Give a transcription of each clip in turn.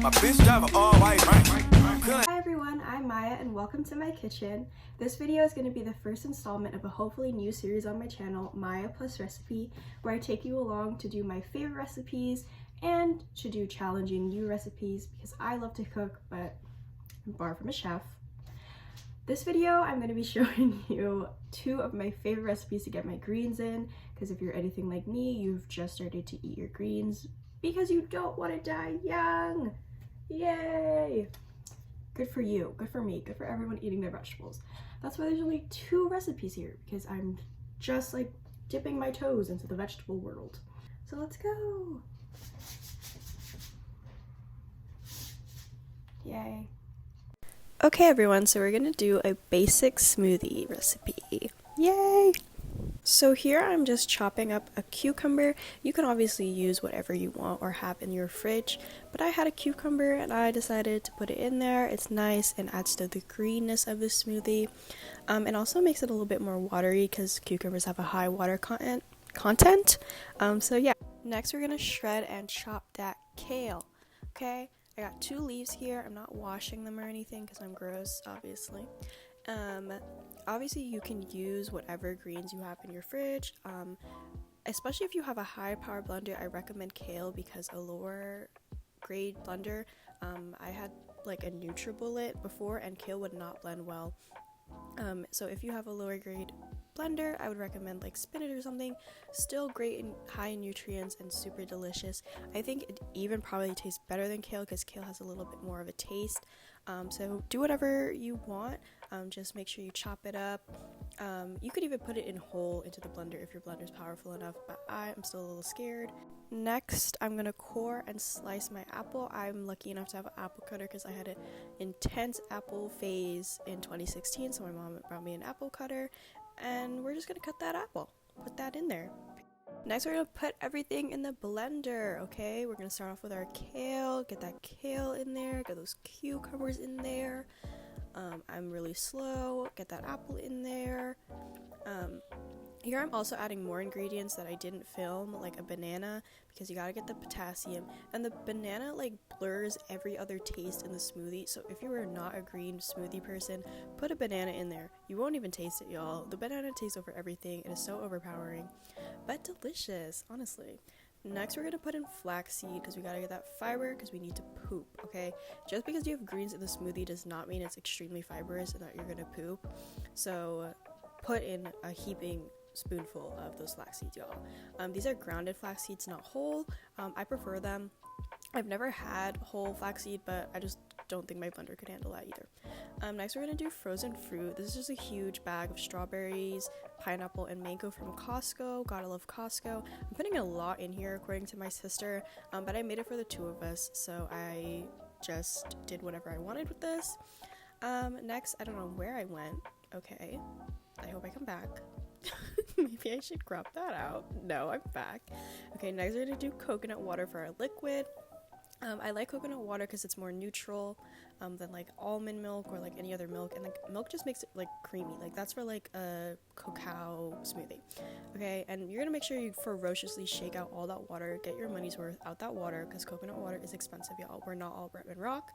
My bitch drive a all white. Hi everyone, I'm Maya and welcome to my kitchen. This video is going to be the first installment of a hopefully new series on my channel, Maya Plus Recipe, where I take you along to do my favorite recipes and to do challenging new recipes because I love to cook, but I'm far from a chef. This video, I'm going to be showing you two of my favorite recipes to get my greens in, because if you're anything like me, you've just started to eat your greens because you don't want to die young. Yay! Good for you, good for me, good for everyone eating their vegetables. That's why there's only two recipes here, because I'm just like dipping my toes into the vegetable world. So let's go! Yay. Okay everyone, so we're gonna do a basic smoothie recipe. Yay! So here I'm just chopping up a cucumber. You can obviously use whatever you want or have in your fridge, but I had a cucumber and I decided to put it in there. It's nice and adds to the greenness of the smoothie, and also makes it a little bit more watery because cucumbers have a high water content. So yeah. Next we're gonna shred and chop that kale. Okay, I got 2 leaves here. I'm not washing them or anything because I'm gross, obviously. Obviously you can use whatever greens you have in your fridge, especially if you have a high power blender. I recommend Kale because a lower grade blender, I had like a NutriBullet before and Kale would not blend well. So if you have a lower grade blender, I would recommend like spinach or something. Still great and high in nutrients and super delicious. I think it even probably tastes better than kale because kale has a little bit more of a taste. So do whatever you want, just make sure you chop it up. You could even put it in whole into the blender if your blender is powerful enough, but I am still a little scared. Next, I'm gonna core and slice my apple. I'm lucky enough to have an apple cutter because I had an intense apple phase in 2016, so my mom brought me an apple cutter, and we're just gonna cut that apple, put that in there. Next, we're gonna put everything in the blender, okay? We're gonna start off with our kale, get that kale in there, get those cucumbers in there. I'm really slow, get that apple in there. Here I'm also adding more ingredients that I didn't film, like a banana, because you gotta get the potassium, and the banana like blurs every other taste in the smoothie. So if you are not a green smoothie person, put a banana in there. You won't even taste it, y'all. The banana tastes over everything. It is so overpowering, but delicious, honestly. Next, we're gonna put in flaxseed because we gotta get that fiber because we need to poop, okay? Just because you have greens in the smoothie does not mean it's extremely fibrous and that you're gonna poop. So put in a heaping spoonful of those flax seeds, y'all. These are grounded flax seeds, not whole. I prefer them. I've never had whole flaxseed, but I just don't think my blender could handle that either. Next we're gonna do frozen fruit. This is just a huge bag of strawberries, pineapple, and mango from Costco. Gotta love Costco. I'm putting a lot in here according to my sister, but I made it for the 2 of us, so I just did whatever I wanted with this. Next, I don't know where I went. Okay, I hope I come back. Maybe I should crop that out. No, I'm back. Okay, next we're gonna do coconut water for our liquid. I like coconut water because it's more neutral than like almond milk or like any other milk, and like milk just makes it like creamy. Like that's for like a cacao smoothie. Okay, and you're gonna make sure you ferociously shake out all that water, get your money's worth out that water because coconut water is expensive, y'all. We're not all Bretman Rock.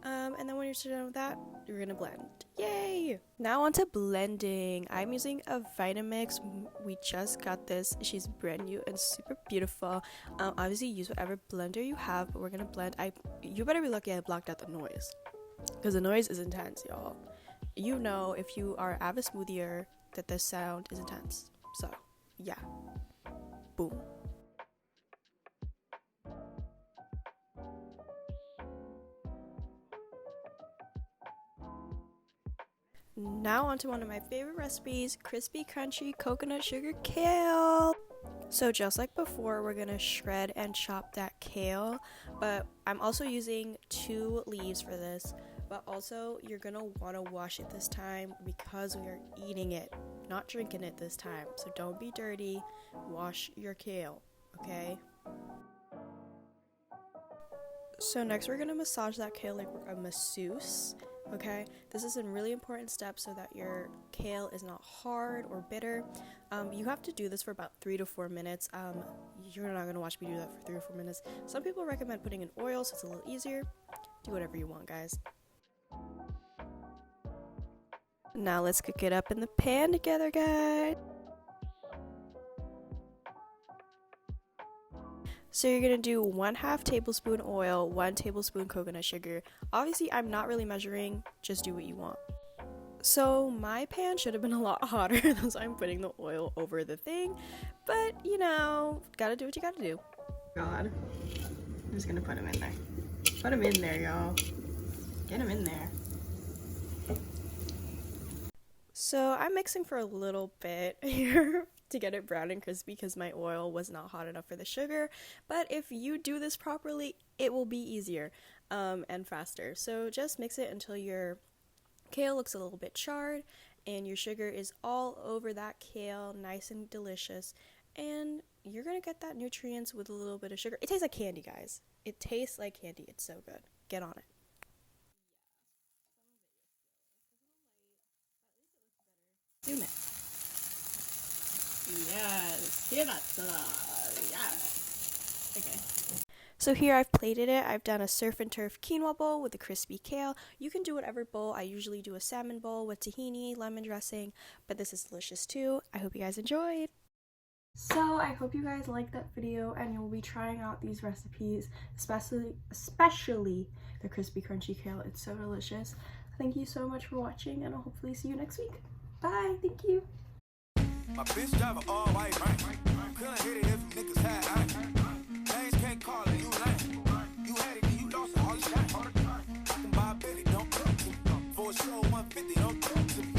And then when you're done with that, you're gonna blend. Yay! Now on to blending. I'm using a Vitamix. We just got this. She's brand new and super beautiful. Obviously use whatever blender you have, but we're gonna blend. You better be lucky I blocked out the noise because the noise is intense, y'all. You know, if you are an avid smoothier, that this sound is intense. So yeah, boom. Now onto one of my favorite recipes, crispy crunchy coconut sugar kale. So just like before, we're gonna shred and chop that kale, but I'm also using 2 leaves for this, but also you're gonna want to wash it this time because we are eating it, not drinking it this time. So don't be dirty, wash your kale, okay? So next we're gonna massage that kale like we're a masseuse. Okay, this is a really important step so that your kale is not hard or bitter. You have to do this for about 3 to 4 minutes. you're not gonna watch me do that for 3 or 4 minutes. Some people recommend putting in oil so it's a little easier. Do whatever you want, guys. Now let's cook it up in the pan together, guys. So you're gonna do 1/2 tablespoon oil, 1 tablespoon coconut sugar. Obviously, I'm not really measuring, just do what you want. So my pan should have been a lot hotter, that's why I'm putting the oil over the thing. But, you know, gotta do what you gotta do. God, I'm just gonna put them in there. Put them in there, y'all. Get them in there. So I'm mixing for a little bit here to get it brown and crispy because my oil was not hot enough for the sugar. But if you do this properly, it will be easier and faster. So just mix it until your kale looks a little bit charred and your sugar is all over that kale, nice and delicious. And you're gonna get that nutrients with a little bit of sugar. It tastes like candy, guys. It tastes like candy. It's so good. Get on it. Zoom in. Yes, yes. Okay. So here I've plated it. I've done a surf and turf quinoa bowl with a crispy kale. You can do whatever bowl. I usually do a salmon bowl with tahini, lemon dressing, but this is delicious too. I hope you guys enjoyed. So I hope you guys liked that video and you'll be trying out these recipes, especially the crispy crunchy kale. It's so delicious. Thank you so much for watching and I'll hopefully see you next week. Bye. Thank you. My bitch drive an all white, right?